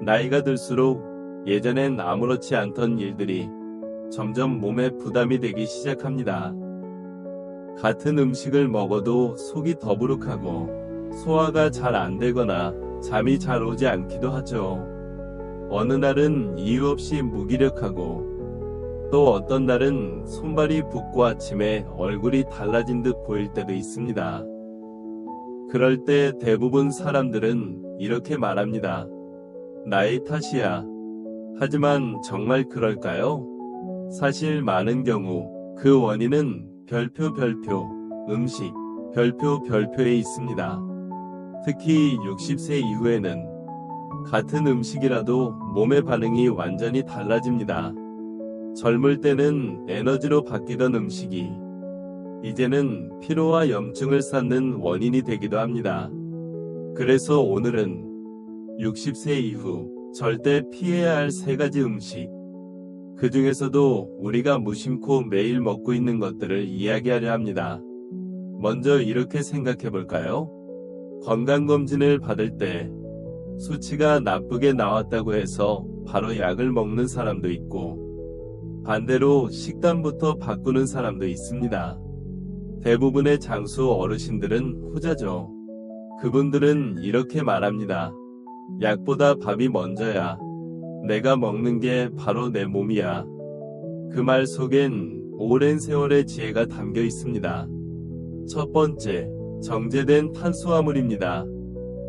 나이가 들수록 예전엔 아무렇지 않던 일들이 점점 몸에 부담이 되기 시작합니다. 같은 음식을 먹어도 속이 더부룩하고 소화가 잘 안 되거나 잠이 잘 오지 않기도 하죠. 어느 날은 이유 없이 무기력하고 또 어떤 날은 손발이 붓고 아침에 얼굴이 달라진 듯 보일 때도 있습니다. 그럴 때 대부분 사람들은 이렇게 말합니다. 나의 탓이야. 하지만 정말 그럴까요? 사실 많은 경우 그 원인은 별표 음식 별표에 있습니다. 특히 60세 이후에는 같은 음식이라도 몸의 반응이 완전히 달라집니다. 젊을 때는 에너지로 바뀌던 음식이 이제는 피로와 염증을 쌓는 원인이 되기도 합니다. 그래서 오늘은 60세 이후 절대 피해야 할 3가지 음식, 그 중에서도 우리가 무심코 매일 먹고 있는 것들을 이야기하려 합니다. 먼저 이렇게 생각해 볼까요? 건강검진을 받을 때 수치가 나쁘게 나왔다고 해서 바로 약을 먹는 사람도 있고 반대로 식단부터 바꾸는 사람도 있습니다. 대부분의 장수 어르신들은 후자죠. 그분들은 이렇게 말합니다. 약보다 밥이 먼저야. 내가 먹는 게 바로 내 몸이야. 그 말 속엔 오랜 세월의 지혜가 담겨 있습니다. 첫 번째, 정제된 탄수화물입니다.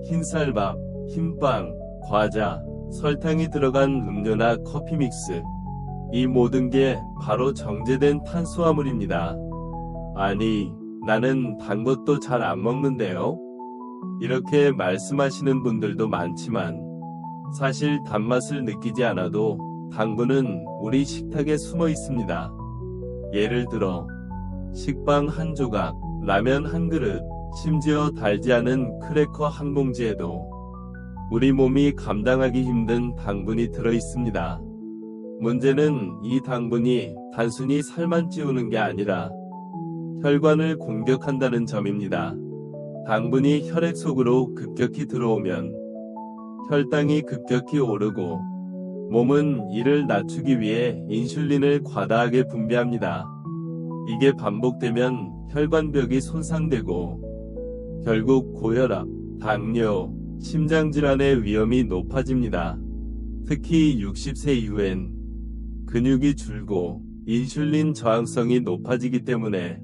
흰쌀밥, 흰빵, 과자, 설탕이 들어간 음료나 커피 믹스. 이 모든 게 바로 정제된 탄수화물입니다. 아니, 나는 단 것도 잘 안 먹는데요. 이렇게 말씀하시는 분들도 많지만 사실 단맛을 느끼지 않아도 당분은 우리 식탁에 숨어 있습니다. 예를 들어 식빵 한 조각, 라면 한 그릇, 심지어 달지 않은 크래커 한 봉지에도 우리 몸이 감당하기 힘든 당분이 들어 있습니다. 문제는 이 당분이 단순히 살만 찌우는 게 아니라 혈관을 공격한다는 점입니다. 당분이 혈액 속으로 급격히 들어오면 혈당이 급격히 오르고 몸은 이를 낮추기 위해 인슐린을 과다하게 분비합니다. 이게 반복되면 혈관벽이 손상되고 결국 고혈압, 당뇨, 심장질환의 위험이 높아집니다. 특히 60세 이후엔 근육이 줄고 인슐린 저항성이 높아지기 때문에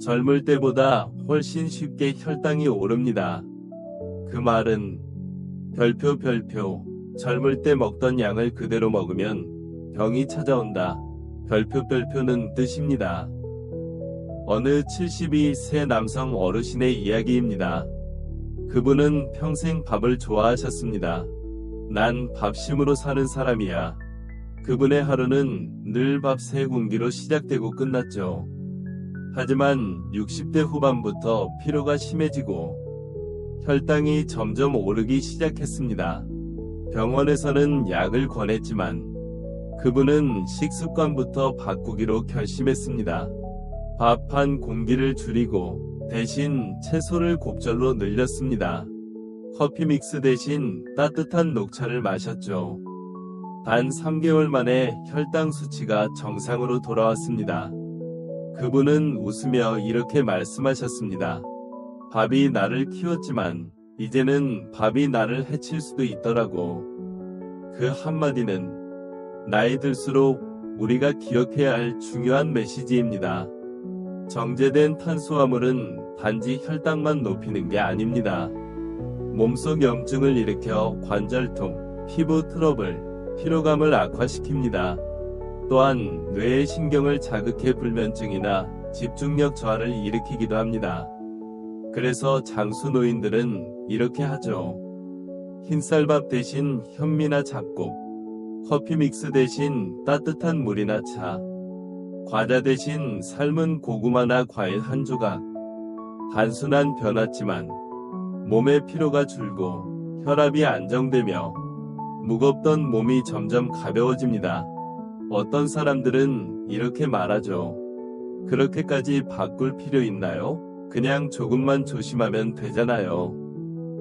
젊을 때보다 훨씬 쉽게 혈당이 오릅니다. 그 말은 별표 젊을 때 먹던 양을 그대로 먹으면 병이 찾아온다. 별표는 뜻입니다. 어느 72세 남성 어르신의 이야기입니다. 그분은 평생 밥을 좋아하셨습니다. 난 밥심으로 사는 사람이야. 그분의 하루는 늘 밥 3공기로 시작되고 끝났죠. 하지만 60대 후반부터 피로가 심해지고 혈당이 점점 오르기 시작했습니다. 병원에서는 약을 권했지만 그분은 식습관부터 바꾸기로 결심했습니다. 밥 한 공기를 줄이고 대신 채소를 곱절로 늘렸습니다. 커피 믹스 대신 따뜻한 녹차를 마셨죠. 단 3개월 만에 혈당 수치가 정상으로 돌아왔습니다. 그분은 웃으며 이렇게 말씀하셨습니다. 밥이 나를 키웠지만 이제는 밥이 나를 해칠 수도 있더라고. 그 한마디는 나이 들수록 우리가 기억해야 할 중요한 메시지입니다. 정제된 탄수화물은 단지 혈당만 높이는 게 아닙니다. 몸속 염증을 일으켜 관절통, 피부 트러블, 피로감을 악화시킵니다. 또한 뇌의 신경을 자극해 불면증이나 집중력 저하를 일으키기도 합니다. 그래서 장수 노인들은 이렇게 하죠. 흰쌀밥 대신 현미나 잡곡, 커피 믹스 대신 따뜻한 물이나 차, 과자 대신 삶은 고구마나 과일 한 조각. 단순한 변화지만 몸의 피로가 줄고 혈압이 안정되며 무겁던 몸이 점점 가벼워집니다. 어떤 사람들은 이렇게 말하죠. 그렇게까지 바꿀 필요 있나요? 그냥 조금만 조심하면 되잖아요.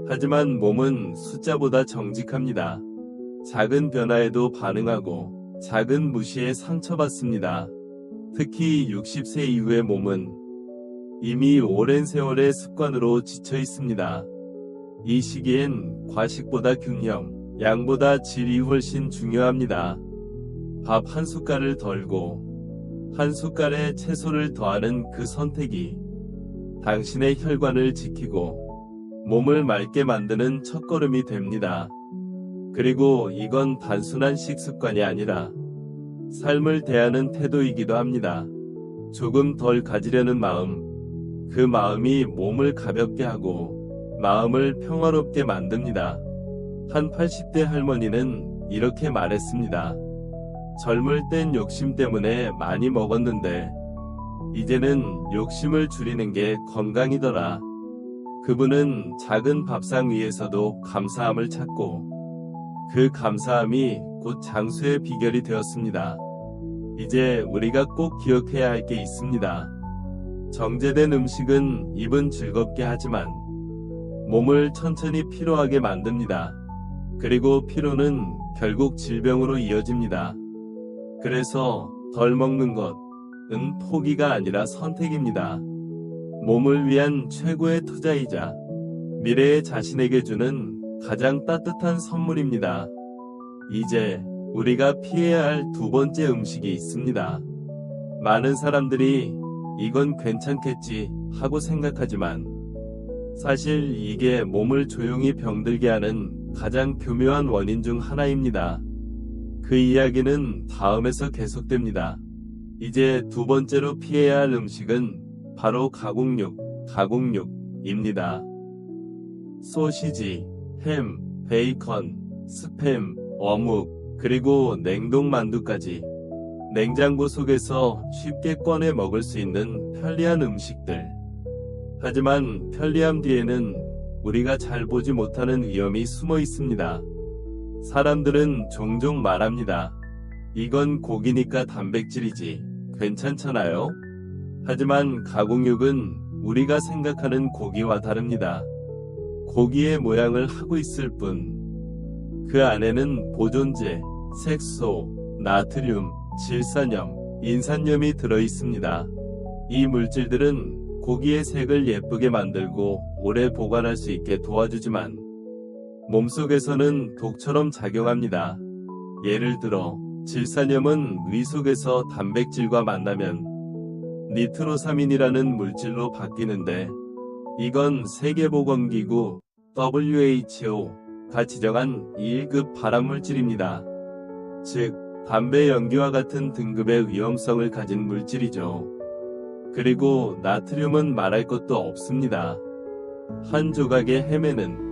하지만 몸은 숫자보다 정직합니다. 작은 변화에도 반응하고 작은 무시에 상처받습니다. 특히 60세 이후의 몸은 이미 오랜 세월의 습관으로 지쳐 있습니다. 이 시기엔 과식보다 균형, 양보다 질이 훨씬 중요합니다. 밥 한 숟갈을 덜고 한 숟갈에 채소를 더하는 그 선택이 당신의 혈관을 지키고 몸을 맑게 만드는 첫걸음이 됩니다. 그리고 이건 단순한 식습관이 아니라 삶을 대하는 태도이기도 합니다. 조금 덜 가지려는 마음, 그 마음이 몸을 가볍게 하고 마음을 평화롭게 만듭니다. 한 80대 할머니는 이렇게 말했습니다. 젊을 땐 욕심 때문에 많이 먹었는데 이제는 욕심을 줄이는 게 건강이더라. 그분은 작은 밥상 위에서도 감사함을 찾고 그 감사함이 곧 장수의 비결이 되었습니다. 이제 우리가 꼭 기억해야 할 게 있습니다. 정제된 음식은 입은 즐겁게 하지만 몸을 천천히 피로하게 만듭니다. 그리고 피로는 결국 질병으로 이어집니다. 그래서 덜 먹는 것은 포기가 아니라 선택입니다. 몸을 위한 최고의 투자이자 미래의 자신에게 주는 가장 따뜻한 선물입니다. 이제 우리가 피해야 할 두 번째 음식이 있습니다. 많은 사람들이 이건 괜찮겠지 하고 생각하지만 사실 이게 몸을 조용히 병들게 하는 가장 교묘한 원인 중 하나입니다. 그 이야기는 다음에서 계속됩니다. 이제 두 번째로 피해야 할 음식은 바로 가공육입니다. 소시지, 햄, 베이컨, 스팸, 어묵, 그리고 냉동만두까지 냉장고 속에서 쉽게 꺼내 먹을 수 있는 편리한 음식들. 하지만 편리함 뒤에는 우리가 잘 보지 못하는 위험이 숨어 있습니다. 사람들은 종종 말합니다. 이건 고기니까 단백질이지. 괜찮잖아요? 하지만 가공육은 우리가 생각하는 고기와 다릅니다. 고기의 모양을 하고 있을 뿐 그 안에는 보존제, 색소, 나트륨, 질산염, 인산염이 들어있습니다. 이 물질들은 고기의 색을 예쁘게 만들고 오래 보관할 수 있게 도와주지만 몸속에서는 독처럼 작용합니다. 예를 들어 질산염은 위 속에서 단백질과 만나면 니트로사민이라는 물질로 바뀌는데 이건 세계보건기구 WHO가 지정한 1급 발암물질입니다. 즉 담배 연기와 같은 등급의 위험성을 가진 물질이죠. 그리고 나트륨은 말할 것도 없습니다. 한 조각의 햄에는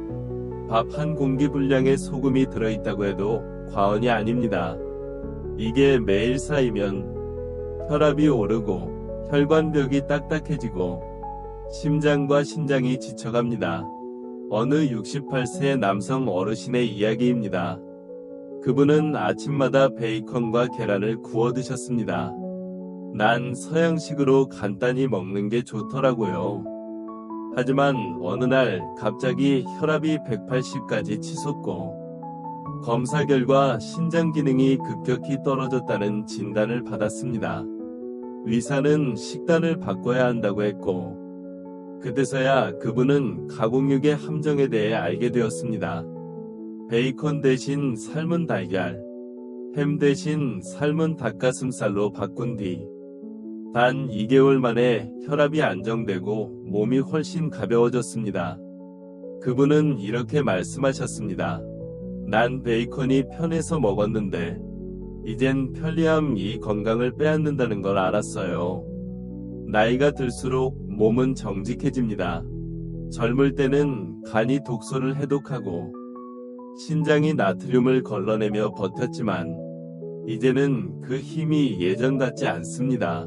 밥 한 공기 분량의 소금이 들어있다고 해도 과언이 아닙니다. 이게 매일 쌓이면 혈압이 오르고 혈관벽이 딱딱해지고 심장과 신장이 지쳐갑니다. 어느 68세 남성 어르신의 이야기입니다. 그분은 아침마다 베이컨과 계란을 구워 드셨습니다. 난 서양식으로 간단히 먹는 게 좋더라고요. 하지만 어느 날 갑자기 혈압이 180까지 치솟고 검사 결과 신장 기능이 급격히 떨어졌다는 진단을 받았습니다. 의사는 식단을 바꿔야 한다고 했고 그때서야 그분은 가공육의 함정에 대해 알게 되었습니다. 베이컨 대신 삶은 달걀, 햄 대신 삶은 닭가슴살로 바꾼 뒤 단 2개월 만에 혈압이 안정되고 몸이 훨씬 가벼워졌습니다. 그분은 이렇게 말씀하셨습니다. 난 베이컨이 편해서 먹었는데 이젠 편리함이 건강을 빼앗는다는 걸 알았어요. 나이가 들수록 몸은 정직해집니다. 젊을 때는 간이 독소를 해독하고 신장이 나트륨을 걸러내며 버텼지만 이제는 그 힘이 예전 같지 않습니다.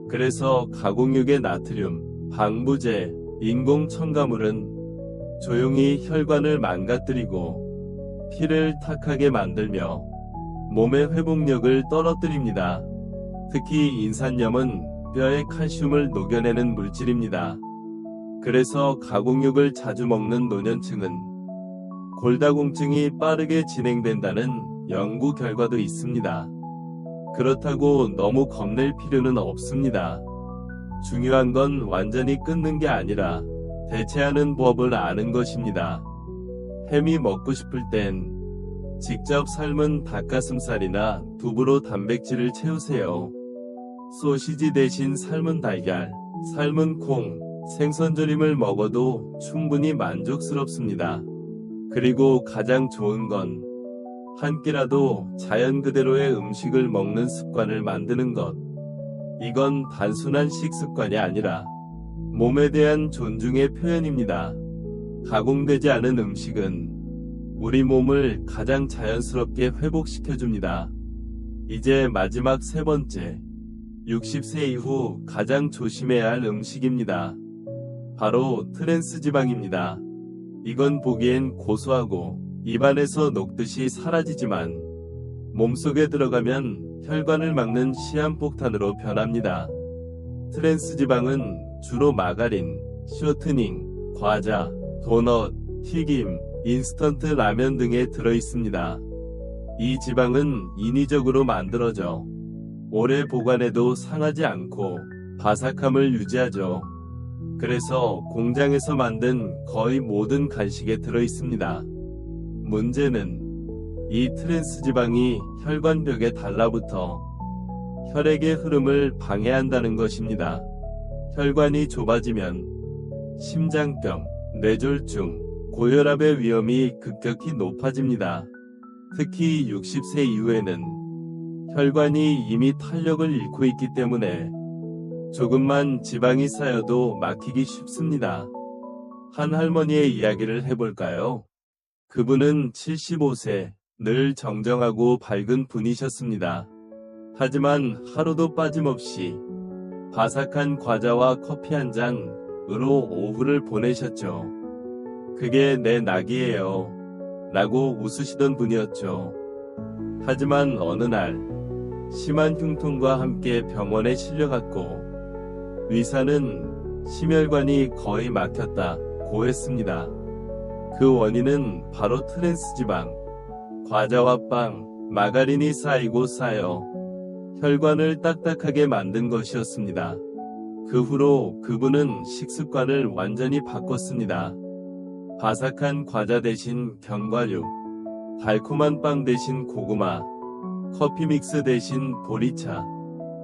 그래서 가공육의 나트륨, 방부제, 인공 첨가물은 조용히 혈관을 망가뜨리고 피를 탁하게 만들며 몸의 회복력을 떨어뜨립니다. 특히 인산염은 뼈의 칼슘을 녹여내는 물질입니다. 그래서 가공육을 자주 먹는 노년층은 골다공증이 빠르게 진행된다는 연구 결과도 있습니다. 그렇다고 너무 겁낼 필요는 없습니다. 중요한 건 완전히 끊는 게 아니라 대체하는 법을 아는 것입니다. 햄이 먹고 싶을 땐 직접 삶은 닭가슴살이나 두부로 단백질을 채우세요. 소시지 대신 삶은 달걀, 삶은 콩, 생선조림을 먹어도 충분히 만족스럽습니다. 그리고 가장 좋은 건 한 끼라도 자연 그대로의 음식을 먹는 습관을 만드는 것. 이건 단순한 식습관이 아니라 몸에 대한 존중의 표현입니다. 가공되지 않은 음식은 우리 몸을 가장 자연스럽게 회복시켜줍니다. 이제 마지막 세 번째, 60세 이후 가장 조심해야 할 음식입니다. 바로 트랜스 지방입니다. 이건 보기엔 고소하고 입안에서 녹듯이 사라지지만 몸속에 들어가면 혈관을 막는 시한폭탄으로 변합니다. 트랜스 지방은 주로 마가린, 쇼트닝, 과자, 도넛, 튀김, 인스턴트 라면 등에 들어있습니다. 이 지방은 인위적으로 만들어져 오래 보관해도 상하지 않고 바삭함을 유지하죠. 그래서 공장에서 만든 거의 모든 간식에 들어있습니다. 문제는 이 트랜스 지방이 혈관벽에 달라붙어 혈액의 흐름을 방해한다는 것입니다. 혈관이 좁아지면 심장병, 뇌졸중, 고혈압의 위험이 급격히 높아집니다. 특히 60세 이후에는 혈관이 이미 탄력을 잃고 있기 때문에 조금만 지방이 쌓여도 막히기 쉽습니다. 한 할머니의 이야기를 해볼까요? 그분은 75세, 늘 정정하고 밝은 분이셨습니다. 하지만 하루도 빠짐없이 바삭한 과자와 커피 한 잔으로 오후를 보내셨죠. 그게 내 낙이에요. 라고 웃으시던 분이었죠. 하지만 어느 날 심한 흉통과 함께 병원에 실려갔고 의사는 심혈관이 거의 막혔다고 했습니다. 그 원인은 바로 트랜스 지방, 과자와 빵, 마가린이 쌓이고 쌓여 혈관을 딱딱하게 만든 것이었습니다. 그 후로 그분은 식습관을 완전히 바꿨습니다. 바삭한 과자 대신 견과류, 달콤한 빵 대신 고구마, 커피 믹스 대신 보리차.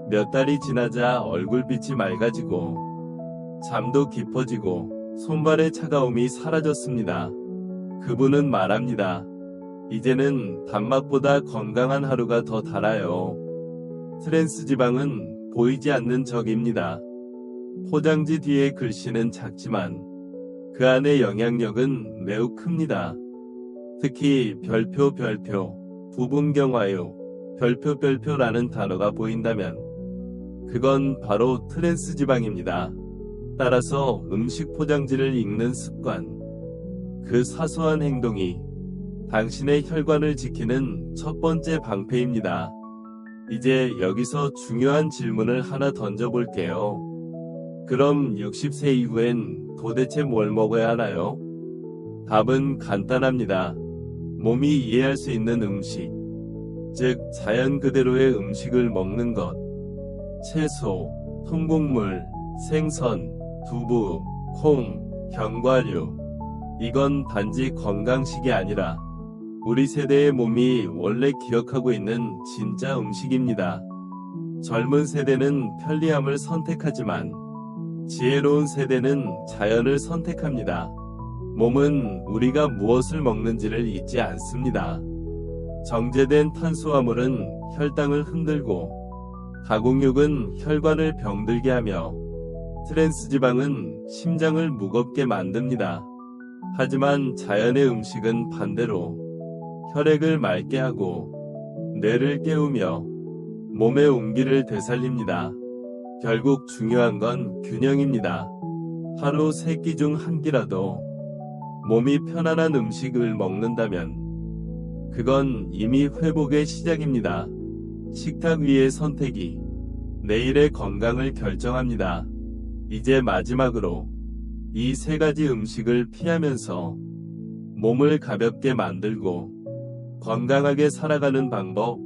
몇 달이 지나자 얼굴빛이 맑아지고 잠도 깊어지고 손발의 차가움이 사라졌습니다. 그분은 말합니다. 이제는 단맛보다 건강한 하루가 더 달아요. 트랜스 지방은 보이지 않는 적입니다. 포장지 뒤에 글씨는 작지만 그 안의 영향력은 매우 큽니다. 특히 별표, 부분경화요, 별표라는 단어가 보인다면 그건 바로 트랜스 지방입니다. 따라서 음식 포장지를 읽는 습관, 그 사소한 행동이 당신의 혈관을 지키는 첫 번째 방패입니다. 이제 여기서 중요한 질문을 하나 던져볼게요. 그럼 60세 이후엔 도대체 뭘 먹어야 하나요? 답은 간단합니다. 몸이 이해할 수 있는 음식, 즉 자연 그대로의 음식을 먹는 것. 채소, 통곡물, 생선, 두부, 콩, 견과류. 이건 단지 건강식이 아니라 우리 세대의 몸이 원래 기억하고 있는 진짜 음식입니다. 젊은 세대는 편리함을 선택하지만 지혜로운 세대는 자연을 선택합니다. 몸은 우리가 무엇을 먹는지를 잊지 않습니다. 정제된 탄수화물은 혈당을 흔들고 가공육은 혈관을 병들게 하며 트랜스 지방은 심장을 무겁게 만듭니다. 하지만 자연의 음식은 반대로 혈액을 맑게 하고 뇌를 깨우며 몸의 온기를 되살립니다. 결국 중요한 건 균형입니다. 하루 3끼 중 1끼라도 몸이 편안한 음식을 먹는다면 그건 이미 회복의 시작입니다. 식탁 위의 선택이 내일의 건강을 결정합니다. 이제 마지막으로 이 3가지 음식을 피하면서 몸을 가볍게 만들고 건강하게 살아가는 방법,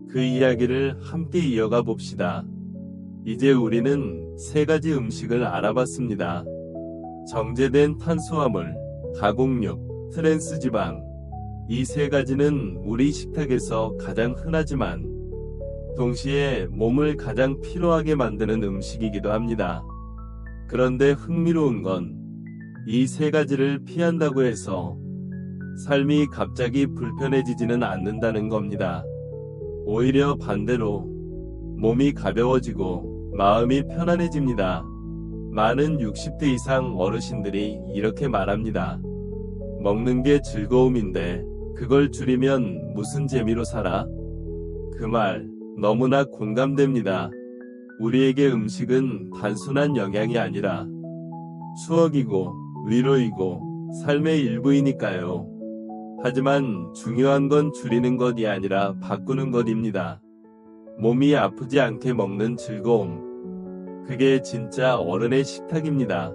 그 이야기를 함께 이어가 봅시다. 이제 우리는 3가지 음식을 알아봤습니다. 정제된 탄수화물, 가공육, 트랜스지방. 이 3가지는 우리 식탁에서 가장 흔하지만 동시에 몸을 가장 피로하게 만드는 음식이기도 합니다. 그런데 흥미로운 건 이 3가지를 피한다고 해서 삶이 갑자기 불편해지지는 않는다는 겁니다. 오히려 반대로 몸이 가벼워지고 마음이 편안해집니다. 많은 60대 이상 어르신들이 이렇게 말합니다. 먹는 게 즐거움인데 그걸 줄이면 무슨 재미로 살아? 그 말 너무나 공감됩니다. 우리에게 음식은 단순한 영양이 아니라 추억이고 위로이고 삶의 일부이니까요. 하지만 중요한 건 줄이는 것이 아니라 바꾸는 것입니다. 몸이 아프지 않게 먹는 즐거움. 그게 진짜 어른의 식탁입니다.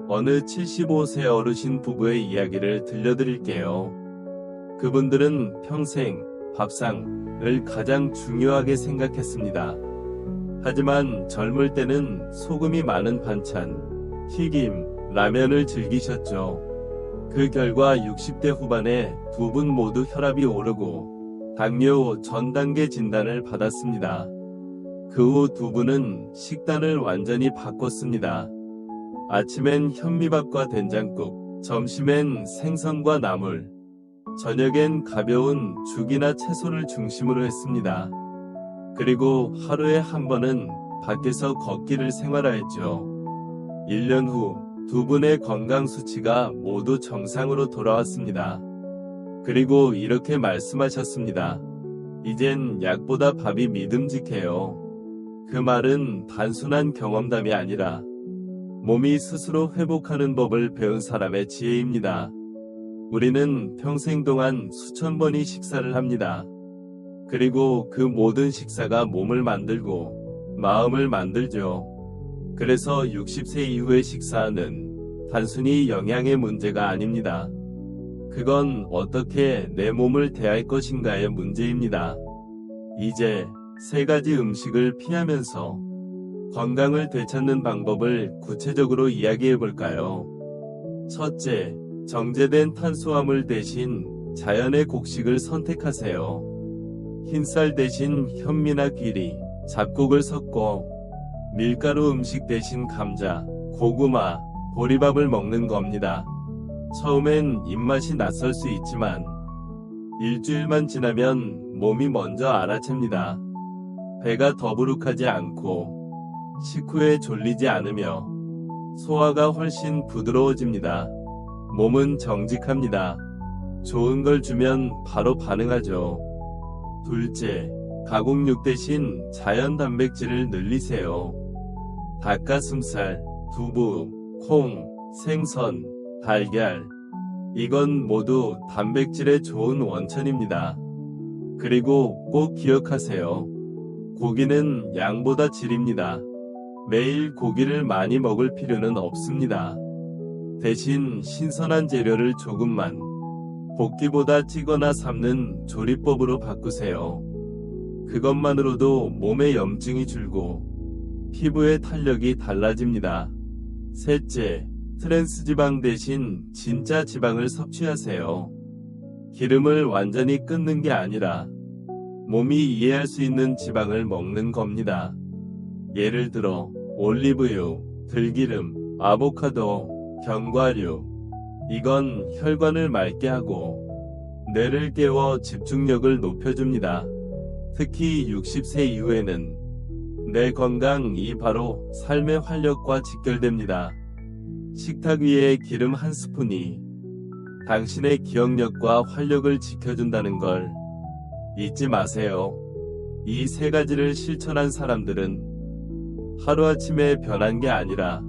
어느 75세 어르신 부부의 이야기를 들려드릴게요. 그분들은 평생 밥상을 가장 중요하게 생각했습니다. 하지만 젊을 때는 소금이 많은 반찬, 튀김, 라면을 즐기셨죠. 그 결과 60대 후반에 두 분 모두 혈압이 오르고 당뇨 전 단계 진단을 받았습니다. 그 후 두 분은 식단을 완전히 바꿨습니다. 아침엔 현미밥과 된장국, 점심엔 생선과 나물, 저녁엔 가벼운 죽이나 채소를 중심으로 했습니다. 그리고 하루에 한 번은 밖에서 걷기를 생활화했죠. 1년 후 두 분의 건강 수치가 모두 정상으로 돌아왔습니다. 그리고 이렇게 말씀하셨습니다. 이젠 약보다 밥이 믿음직해요. 그 말은 단순한 경험담이 아니라 몸이 스스로 회복하는 법을 배운 사람의 지혜입니다. 우리는 평생 동안 수천 번의 식사를 합니다. 그리고 그 모든 식사가 몸을 만들고 마음을 만들죠. 그래서 60세 이후의 식사는 단순히 영양의 문제가 아닙니다. 그건 어떻게 내 몸을 대할 것인가의 문제입니다. 이제 3가지 음식을 피하면서 건강을 되찾는 방법을 구체적으로 이야기해 볼까요? 첫째, 정제된 탄수화물 대신 자연의 곡식을 선택하세요. 흰쌀 대신 현미나 귀리, 잡곡을 섞고 밀가루 음식 대신 감자, 고구마, 보리밥을 먹는 겁니다. 처음엔 입맛이 낯설 수 있지만 일주일만 지나면 몸이 먼저 알아챕니다. 배가 더부룩하지 않고 식후에 졸리지 않으며 소화가 훨씬 부드러워집니다. 몸은 정직합니다. 좋은 걸 주면 바로 반응하죠. 둘째, 가공육 대신 자연 단백질을 늘리세요. 닭가슴살, 두부, 콩, 생선, 달걀. 이건 모두 단백질의 좋은 원천입니다. 그리고 꼭 기억하세요. 고기는 양보다 질입니다. 매일 고기를 많이 먹을 필요는 없습니다. 대신 신선한 재료를 조금만 볶기보다 찌거나 삶는 조리법으로 바꾸세요. 그것만으로도 몸의 염증이 줄고 피부의 탄력이 달라집니다. 셋째, 트랜스지방 대신 진짜 지방을 섭취하세요. 기름을 완전히 끊는 게 아니라 몸이 이해할 수 있는 지방을 먹는 겁니다. 예를 들어 올리브유, 들기름, 아보카도, 견과류. 이건 혈관을 맑게 하고 뇌를 깨워 집중력을 높여줍니다. 특히 60세 이후에는 내 건강이 바로 삶의 활력과 직결됩니다. 식탁 위에 기름 한 스푼이 당신의 기억력과 활력을 지켜준다는 걸 잊지 마세요. 이 3가지를 실천한 사람들은 하루아침에 변한 게 아니라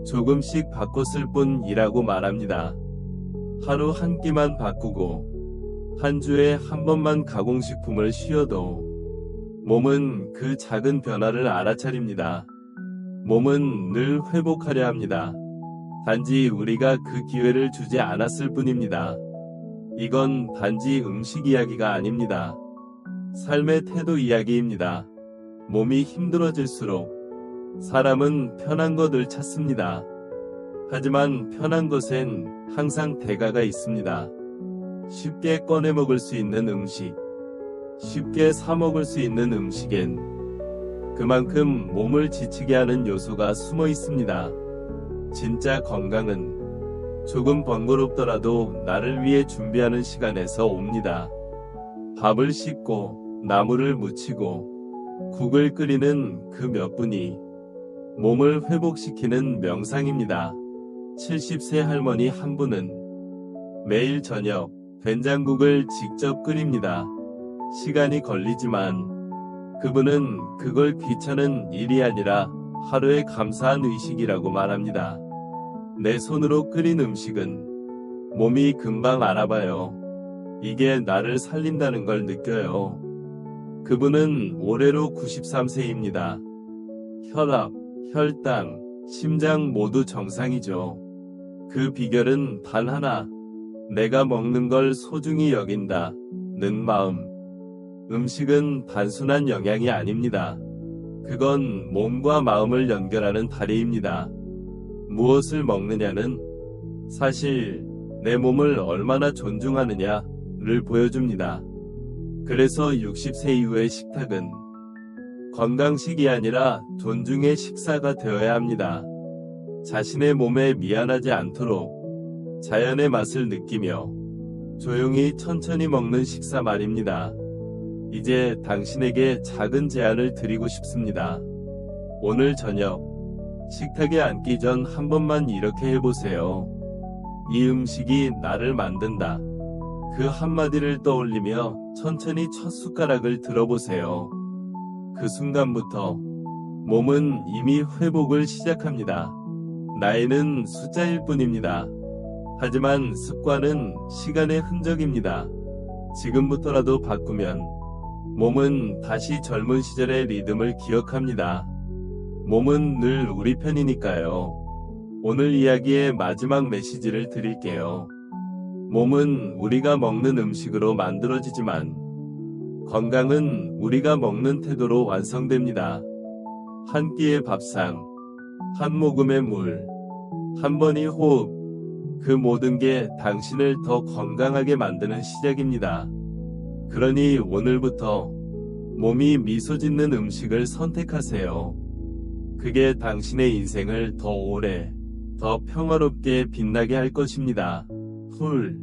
조금씩 바꿨을 뿐이라고 말합니다. 하루 한 끼만 바꾸고 한 주에 한 번만 가공식품을 쉬어도 몸은 그 작은 변화를 알아차립니다. 몸은 늘 회복하려 합니다. 단지 우리가 그 기회를 주지 않았을 뿐입니다. 이건 단지 음식 이야기가 아닙니다. 삶의 태도 이야기입니다. 몸이 힘들어질수록 사람은 편한 것을 찾습니다. 하지만 편한 것엔 항상 대가가 있습니다. 쉽게 꺼내 먹을 수 있는 음식, 쉽게 사 먹을 수 있는 음식엔 그만큼 몸을 지치게 하는 요소가 숨어 있습니다. 진짜 건강은 조금 번거롭더라도 나를 위해 준비하는 시간에서 옵니다. 밥을 씻고 나물을 무치고 국을 끓이는 그 몇 분이 몸을 회복시키는 명상입니다. 70세 할머니 한 분은 매일 저녁 된장국을 직접 끓입니다. 시간이 걸리지만 그분은 그걸 귀찮은 일이 아니라 하루의 감사한 의식이라고 말합니다. 내 손으로 끓인 음식은 몸이 금방 알아봐요. 이게 나를 살린다는 걸 느껴요. 그분은 올해로 93세입니다. 혈압, 혈당, 심장 모두 정상이죠. 그 비결은 단 하나, 내가 먹는 걸 소중히 여긴다는 마음. 음식은 단순한 영양이 아닙니다. 그건 몸과 마음을 연결하는 다리입니다. 무엇을 먹느냐는 사실 내 몸을 얼마나 존중하느냐를 보여줍니다. 그래서 60세 이후의 식탁은 건강식이 아니라 존중의 식사가 되어야 합니다. 자신의 몸에 미안하지 않도록 자연의 맛을 느끼며 조용히 천천히 먹는 식사 말입니다. 이제 당신에게 작은 제안을 드리고 싶습니다. 오늘 저녁 식탁에 앉기 전 한 번만 이렇게 해보세요. 이 음식이 나를 만든다. 그 한마디를 떠올리며 천천히 첫 숟가락을 들어보세요. 그 순간부터 몸은 이미 회복을 시작합니다. 나이는 숫자일 뿐입니다. 하지만 습관은 시간의 흔적입니다. 지금부터라도 바꾸면 몸은 다시 젊은 시절의 리듬을 기억합니다. 몸은 늘 우리 편이니까요. 오늘 이야기의 마지막 메시지를 드릴게요. 몸은 우리가 먹는 음식으로 만들어지지만 건강은 우리가 먹는 태도로 완성됩니다. 한 끼의 밥상, 한 모금의 물, 한 번의 호흡, 그 모든 게 당신을 더 건강하게 만드는 시작입니다. 그러니 오늘부터 몸이 미소 짓는 음식을 선택하세요. 그게 당신의 인생을 더 오래, 더 평화롭게 빛나게 할 것입니다. 훌.